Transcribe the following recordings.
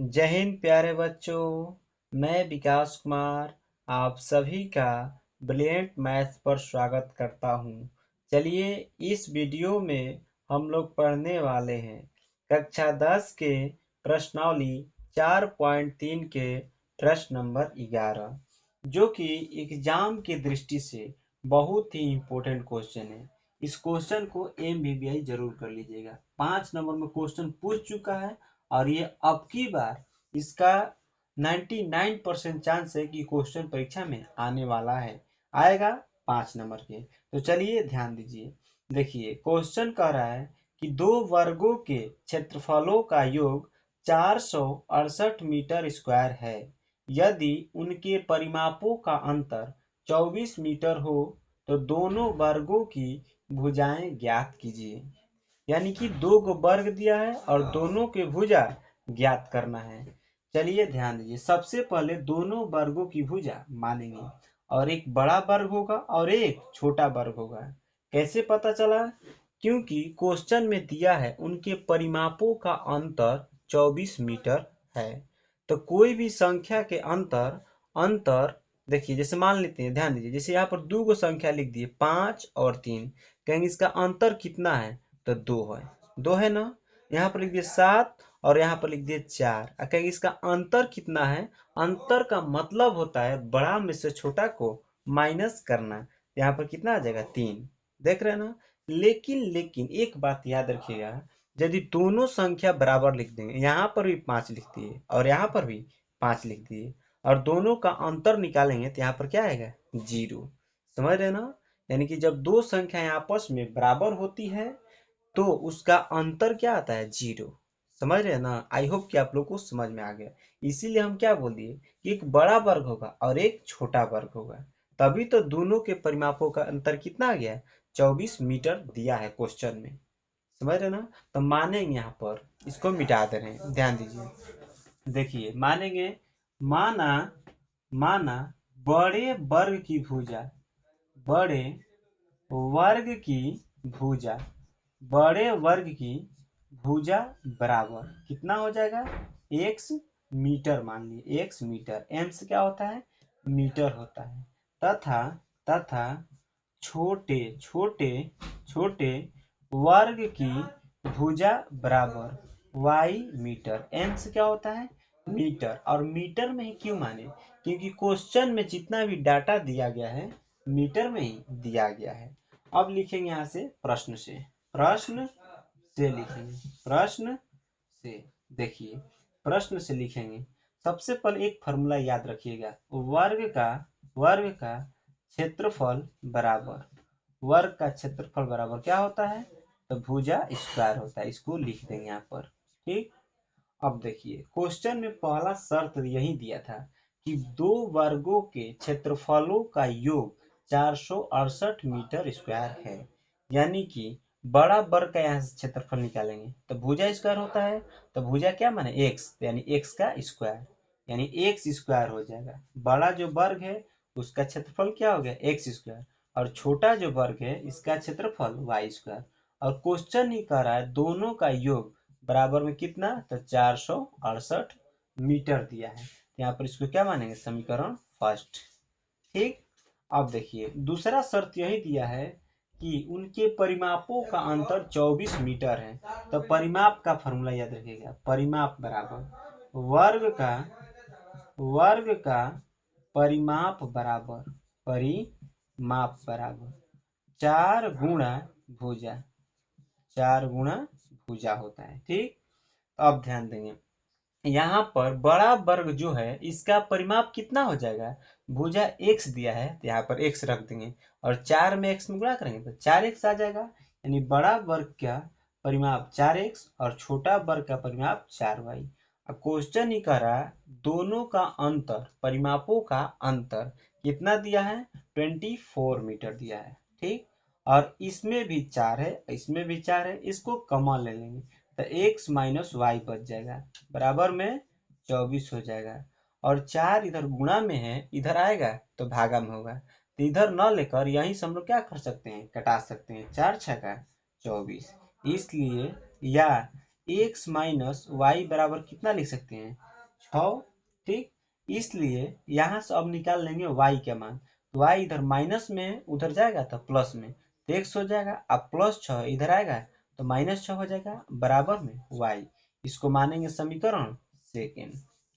जय हिंद प्यारे बच्चों। मैं विकास कुमार आप सभी का ब्रिलियंट मैथ्स पर स्वागत करता हूं। चलिए इस वीडियो में हम लोग पढ़ने वाले हैं कक्षा 10 के प्रश्नावली 4.3 के प्रश्न नंबर 11, जो कि एग्जाम की दृष्टि से बहुत ही इम्पोर्टेंट क्वेश्चन है। इस क्वेश्चन को MBBI जरूर कर लीजिएगा। 5 नंबर में क्वेश्चन पूछ चुका है और ये अब की बार इसका 99% चांस है कि क्वेश्चन परीक्षा में आने वाला है, आएगा 5 नंबर के। तो चलिए ध्यान दीजिए। देखिए क्वेश्चन कह रहा है कि दो वर्गों के क्षेत्रफलों का योग 468 मीटर स्क्वायर है। यदि उनके परिमापों का अंतर 24 मीटर हो तो दोनों वर्गों की भुजाएं ज्ञात कीजिए। यानी कि दो को वर्ग दिया है और दोनों के भुजा ज्ञात करना है। चलिए ध्यान दीजिए। सबसे पहले दोनों वर्गों की भुजा मानेंगे और एक बड़ा वर्ग होगा और एक छोटा वर्ग होगा। कैसे पता चला? क्योंकि क्वेश्चन में दिया है उनके परिमापों का अंतर 24 मीटर है। तो कोई भी संख्या के अंतर देखिए, जैसे मान लेते हैं, ध्यान दीजिए, जैसे यहाँ पर दो को संख्या लिख दिए 5 और 3, कहेंगे इसका अंतर कितना है तो 2 है। 2 है ना। यहाँ पर लिख दिए 7 और यहाँ पर लिख दिए 4, कहेंगे इसका अंतर कितना है। अंतर का मतलब होता है बड़ा में से छोटा को माइनस करना। यहाँ पर कितना आ जाएगा 3। देख रहे हैं ना। लेकिन एक बात याद रखिएगा, यदि दोनों संख्या बराबर लिख देंगे, यहाँ पर भी 5 लिख दिए और यहाँ पर भी 5 लिख दिए और दोनों का अंतर निकालेंगे तो यहाँ पर क्या आएगा 0। समझ रहे ना। यानी कि जब दो संख्याएं आपस में बराबर होती है तो उसका अंतर क्या आता है 0। समझ रहे हैं ना। आई होप कि आप लोग को समझ में आ गया। इसीलिए हम क्या बोल दिए कि एक बड़ा वर्ग होगा और एक छोटा वर्ग होगा। तभी तो दोनों के परिमापों का अंतर कितना आ गया 24 मीटर दिया है क्वेश्चन में। समझ रहे ना। तो मानेंगे, यहाँ पर इसको मिटा दे रहे हैं, ध्यान दीजिए। देखिए मानेंगे, माना माना बड़े वर्ग की भुजा, बड़े वर्ग की भुजा, बड़े वर्ग की भुजा बराबर कितना हो जाएगा x मीटर। मान लिए x मीटर, m से क्या होता है मीटर होता है। तथा छोटे छोटे छोटे वर्ग की भुजा बराबर y मीटर। m से क्या होता है मीटर। और मीटर में ही क्यों माने? क्योंकि क्वेश्चन में जितना भी डाटा दिया गया है मीटर में ही दिया गया है। अब लिखेंगे यहाँ से प्रश्न से लिखेंगे, प्रश्न से। देखिए प्रश्न से लिखेंगे। सबसे पहले एक फॉर्मूला याद रखिएगा, वर्ग का क्षेत्रफल बराबर, वर्ग का क्षेत्रफल बराबर क्या होता है तो भुजा स्क्वायर होता है। इसको लिख देंगे यहाँ पर। ठीक। अब देखिए क्वेश्चन में पहला शर्त यही दिया था कि दो वर्गों के क्षेत्रफलों का योग 468 मीटर स्क्वायर है। यानी कि बड़ा वर्ग का यहाँ से क्षेत्रफल निकालेंगे तो भुजा स्क्वायर होता है। तो भुजा क्या माने x, यानी x का स्क्वायर, यानी x स्क्वायर हो जाएगा। बड़ा जो वर्ग है उसका क्षेत्रफल क्या हो गया x स्क्वायर, और छोटा जो वर्ग है इसका क्षेत्रफल y स्क्वायर। और क्वेश्चन ही कह रहा है दोनों का योग बराबर में कितना तो 468 मीटर दिया है। यहाँ पर इसको क्या मानेंगे समीकरण फर्स्ट। ठीक। अब देखिए दूसरा शर्त यही दिया है कि उनके परिमापों का अंतर 24 मीटर है। तो परिमाप का फॉर्मूला याद रखिएगा, परिमाप बराबर वर्ग का परिमाप बराबर 4 गुणा भुजा, 4 गुणा भुजा होता है। ठीक। अब ध्यान देंगे, यहाँ पर बड़ा वर्ग जो है इसका परिमाप कितना हो जाएगा, भुजा x दिया है तो यहाँ पर x रख देंगे और 4 में x में गुणा करेंगे तो 4x आ जाएगा। यानी बड़ा वर्ग का परिमाप 4x और छोटा वर्ग का परिमाप 4y। अब क्वेश्चन ही कह रहा है दोनों का अंतर, परिमापों का अंतर कितना दिया है 24 मीटर दिया है। ठीक। और इसमें भी 4 है, इसमें भी 4 है, इसको कॉमन ले लेंगे तो x माइनस वाई बच जाएगा, बराबर में 24 हो जाएगा। और 4 इधर गुणा में है, इधर आएगा तो भागा में होगा, तो इधर न लेकर यहीं से हम लोग क्या कर सकते हैं कटा सकते हैं, 4 छका 24। इसलिए या x माइनस वाई बराबर कितना लिख सकते हैं 6। ठीक, इसलिए यहाँ से अब निकाल लेंगे y का मान। तो y इधर माइनस में उधर जाएगा तो प्लस में, तो x हो जाएगा। अब +6 इधर आएगा तो -6 हो जाएगा, बराबर में y। इसको मानेंगे समीकरण सेकेंड।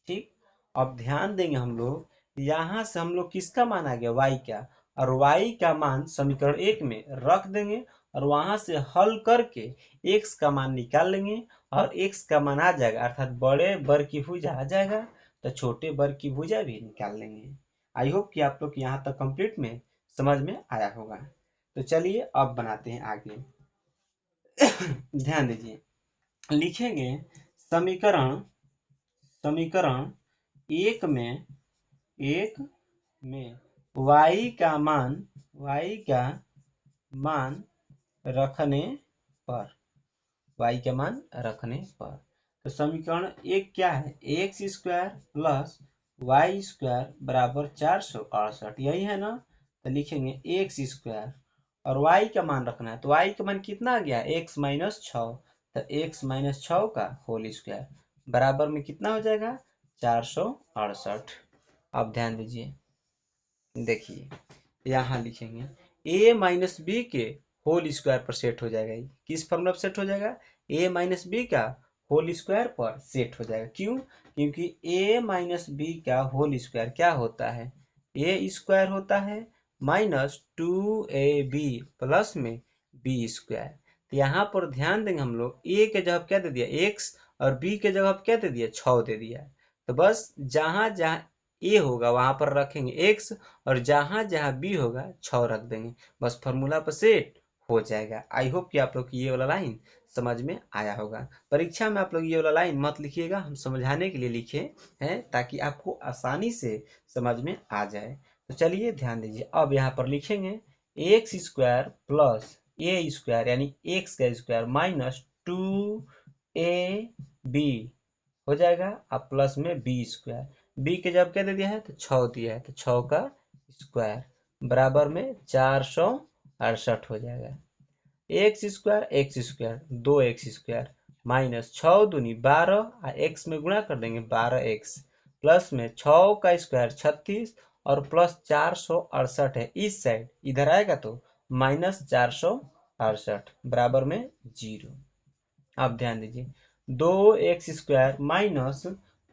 ठीक, अब ध्यान देंगे हम लोग, यहाँ से हम लोग किसका मान आ गया, y का, और y का मान समीकरण 1 में रख देंगे और वहां से हल करके x का मान निकाल लेंगे और x का मान आ जाएगा, अर्थात बड़े वर्ग की भुजा आ जाएगा तो छोटे वर्ग की भुजा भी निकाल लेंगे। आई होप कि आप लोग यहाँ तक कंप्लीट में समझ में आया होगा। तो चलिए अब बनाते हैं आगे। ध्यान दीजिए, लिखेंगे समीकरण समीकरण एक में y का मान रखने पर तो समीकरण एक क्या है, x² प्लस y² बराबर 468, यही है ना। तो लिखेंगे x² और y का मान रखना है, तो y का मान कितना आ गया, x - 6, तो x - 6 का होल स्क्वायर बराबर में कितना हो जाएगा, 468। अब ध्यान दीजिए, देखिए यहाँ लिखेंगे a माइनस बी के होल स्क्वायर पर सेट हो जाएगा। ये किस फॉर्मूला पर सेट हो जाएगा, a माइनस बी का होल स्क्वायर पर सेट हो जाएगा। क्यों, क्योंकि a माइनस बी का होल स्क्वायर क्या होता है, a स्क्वायर होता है -2ab प्लस में b स्क्वायर। तो यहाँ पर ध्यान देंगे हम लोग, a के जगह क्या दे दिया, x, और b के जगह क्या दे दिया, 6 दे दिया। तो बस जहाँ जहाँ a होगा वहां पर रखेंगे x और जहां जहां b होगा 6 रख देंगे, बस फॉर्मूला पर सेट हो जाएगा। आई होप कि आप लोग की ये वाला लाइन समझ में आया होगा। परीक्षा में आप लोग ये वाला लाइन मत लिखिएगा, हम समझाने के लिए लिखे हैं ताकि आपको आसानी से समझ में आ जाए। तो चलिए ध्यान दीजिए, अब यहाँ पर लिखेंगे x² प्लस a² यानी x का स्क्वायर माइनस 2ab हो जाएगा, अब प्लस में b², b के जब क्या दे दिया है, तो 6 दिया है, तो 6 का स्क्वायर बराबर में 468 हो जाएगा। x² 2x² माइनस 6 दूनी 12 और x में गुणा कर देंगे 12x प्लस में 6 का स्क्वायर 36 और प्लस 468 है इस साइड, इधर आएगा तो -468 बराबर में 0। अब ध्यान दीजिए, 2x² माइनस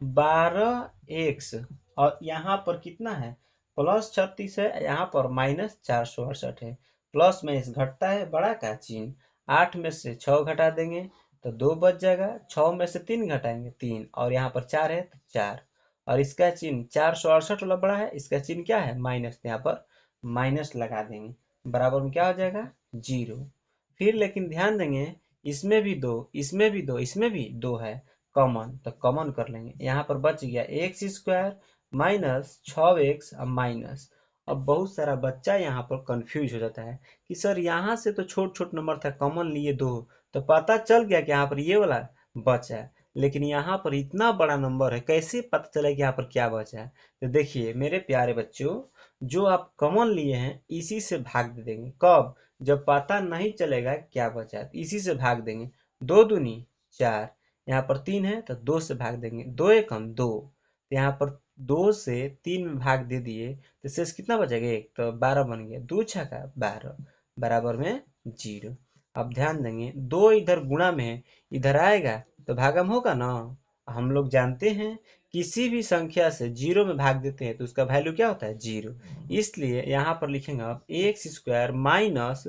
12x और यहाँ पर कितना है, प्लस 36 है, यहाँ पर -468 है, प्लस माइनस घटता है बड़ा का चिन्ह, 8 में से 6 घटा देंगे तो 2 बच जाएगा, 6 में से 3 घटाएंगे 3, और यहाँ पर 4 है तो 4, और इसका चिन्ह 468 वाला बड़ा है, इसका चिन्ह क्या है, माइनस, यहाँ पर माइनस लगा देंगे, बराबर में क्या हो जाएगा, 0। फिर लेकिन ध्यान देंगे, इसमें भी 2, इसमें भी 2, इसमें भी 2 है कॉमन, तो कॉमन कर लेंगे, यहाँ पर बच गया x² माइनस 6x माइनस। अब बहुत सारा बच्चा यहाँ पर कंफ्यूज हो जाता है कि सर यहाँ से तो छोट छोट नंबर था, कॉमन लिए 2, तो पता चल गया कि यहाँ पर ये वाला बचा है, लेकिन यहाँ पर इतना बड़ा नंबर है, कैसे पता चला कि यहाँ पर क्या बचा है। तो देखिए मेरे प्यारे बच्चों, जो आप कॉमन लिए हैं इसी से भाग दे देंगे, कब, जब पता नहीं चलेगा क्या बचा है, इसी से भाग देंगे। 2 दूनी 4, यहाँ पर 3 है तो 2 से भाग देंगे, 2 एकम 2, तो यहाँ पर 2 से 3 में भाग दे दिए तो शेष कितना बचेगा, 1, तो 12 बन गया, 2 छक्का 12 बराबर में 0। अब ध्यान देंगे, 2 इधर गुणा में है, इधर आएगा तो भागम होगा ना। हम लोग जानते हैं किसी भी संख्या से 0 में भाग देते हैं तो उसका वैल्यू क्या होता है, 0। इसलिए यहाँ पर लिखेंगे आप x² माइनस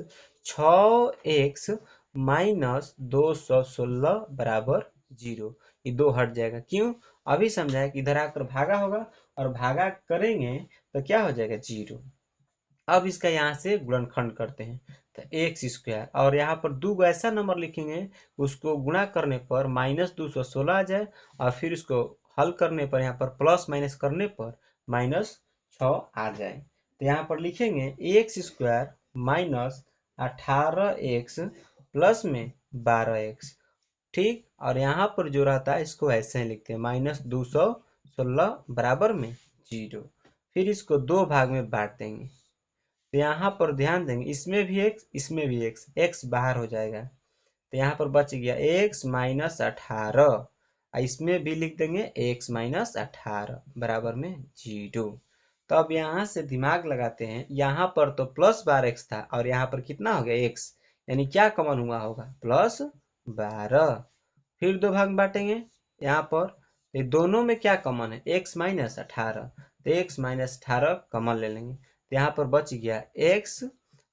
6x माइनस 216 बराबर 0, ये 2 हट जाएगा। क्यों, अभी समझाया कि इधर आकर भागा होगा और भागा करेंगे तो क्या हो जाएगा, 0। अब इसका यहाँ से गुणनखंड करते हैं, तो x² और यहाँ पर 2 ऐसा नंबर लिखेंगे उसको गुणा करने पर -216 आ जाए, और फिर उसको हल करने पर यहाँ पर प्लस माइनस करने पर -6 आ जाए। तो यहाँ पर लिखेंगे x² माइनस 18x प्लस में 12x। ठीक, और यहाँ पर जो रहता है इसको ऐसे ही लिखते हैं -216 बराबर में 0। फिर इसको 2 भाग में बांट देंगे, तो यहाँ पर ध्यान देंगे, इसमें भी x, इसमें भी x, x बाहर हो जाएगा, तो यहाँ पर बच गया x - 18 इसमें भी लिख देंगे x माइनस 18 बराबर में 0। तो अब यहाँ से दिमाग लगाते हैं, यहाँ पर तो प्लस 12x था और यहाँ पर कितना हो गया x, यानी क्या कॉमन हुआ होगा प्लस 12। फिर दो भाग में बांटेंगे, यहाँ पर ये दोनों में क्या कॉमन है x माइनस 18, तो x माइनस 18 कॉमन ले लेंगे, तो यहाँ पर बच गया x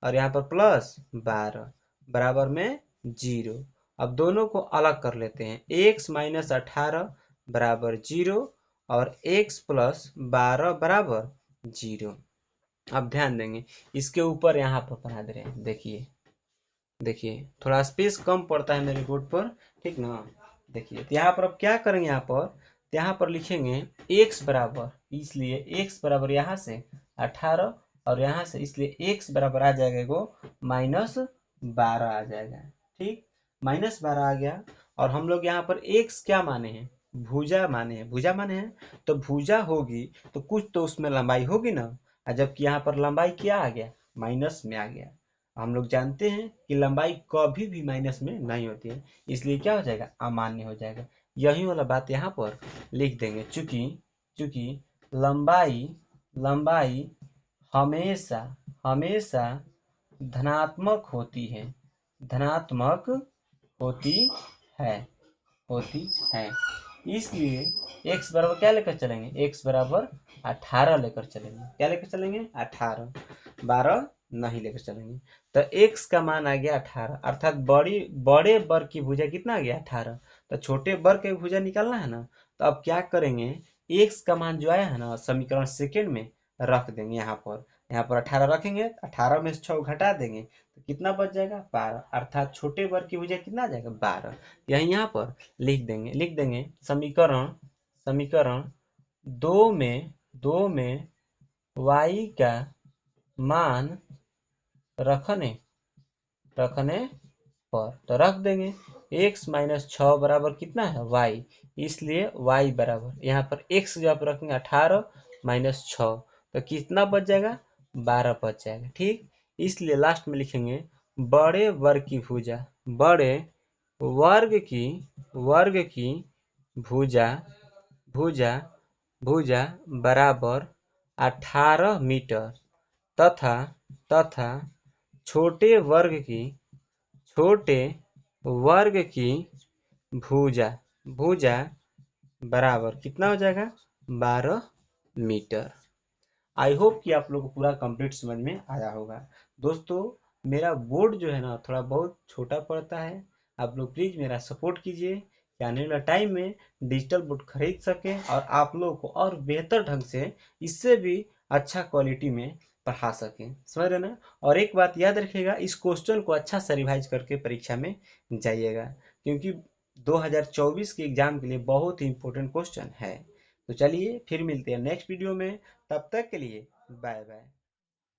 और यहाँ पर प्लस 12 बराबर में 0। अब दोनों को अलग कर लेते हैं, x माइनस 18 बराबर 0 और x प्लस 12 बराबर 0। अब ध्यान देंगे, इसके ऊपर यहाँ पर बना दे रहे हैं, देखिए देखिए थोड़ा स्पेस कम पड़ता है मेरे बोर्ड पर, ठीक ना। देखिए तो यहाँ पर अब क्या करेंगे, यहाँ पर लिखेंगे x बराबर, इसलिए x बराबर यहाँ से 18 और यहाँ से इसलिए x बराबर आ जाएगा माइनस 12 आ जाएगा, ठीक। माइनस 12 आ गया और हम लोग यहाँ पर x क्या माने हैं, भुजा माने हैं, भुजा माने हैं तो भुजा होगी तो कुछ तो उसमें लंबाई होगी ना, जबकि यहाँ पर लंबाई क्या आ गया, माइनस में आ गया। हम लोग जानते हैं कि लंबाई कभी भी माइनस में नहीं होती है, इसलिए क्या हो जाएगा, अमान्य हो जाएगा। यही वाला बात यहाँ पर लिख देंगे, चूंकि लंबाई लंबाई हमेशा हमेशा धनात्मक होती है, धनात्मक होती है होती है, इसलिए x बराबर क्या लेकर चलेंगे, x बराबर 18 लेकर चलेंगे। क्या लेकर चलेंगे, 18, 12 नहीं लेकर चलेंगे। तो x का मान आ गया 18, अर्थात बड़े वर्ग की भुजा कितना आ गया 18। तो छोटे वर्ग की भुजा निकालना है ना, तो अब क्या करेंगे, x का मान जो आया है ना समीकरण सेकेंड में रख देंगे, यहाँ पर 18 रखेंगे, 18 में से 6 घटा देंगे तो कितना बच जाएगा 12, अर्थात छोटे वर्ग की भुजा कितना आ जाएगा 12। यही यहाँ पर लिख देंगे समीकरण दो में y का मान रखने पर तो रख देंगे x माइनस 6 बराबर कितना है y, इसलिए y बराबर यहाँ पर x जो आप रखेंगे 18 माइनस 6 तो कितना बच जाएगा 12 बच जाएगा, ठीक। इसलिए लास्ट में लिखेंगे बड़े वर्ग की भुजा, बड़े वर्ग की भुजा भुजा भुजा बराबर 18 मीटर तथा छोटे वर्ग की भुजा बराबर कितना हो जाएगा 12 मीटर। आई होप कि आप लोग को पूरा कंप्लीट समझ में आया होगा। दोस्तों मेरा बोर्ड जो है ना थोड़ा बहुत छोटा पड़ता है, आप लोग प्लीज मेरा सपोर्ट कीजिए कि आने वाला टाइम में डिजिटल बोर्ड खरीद सके और आप लोगों को और बेहतर ढंग से इससे भी अच्छा क्वालिटी में पढ़ा सके, समझ रहे ना। और एक बात याद रखिएगा, इस क्वेश्चन को अच्छा से रिवाइज करके परीक्षा में जाइएगा, क्योंकि 2024 के एग्जाम के लिए बहुत ही इंपॉर्टेंट क्वेश्चन है। तो चलिए फिर मिलते हैं नेक्स्ट वीडियो में, तब तक के लिए बाय बाय।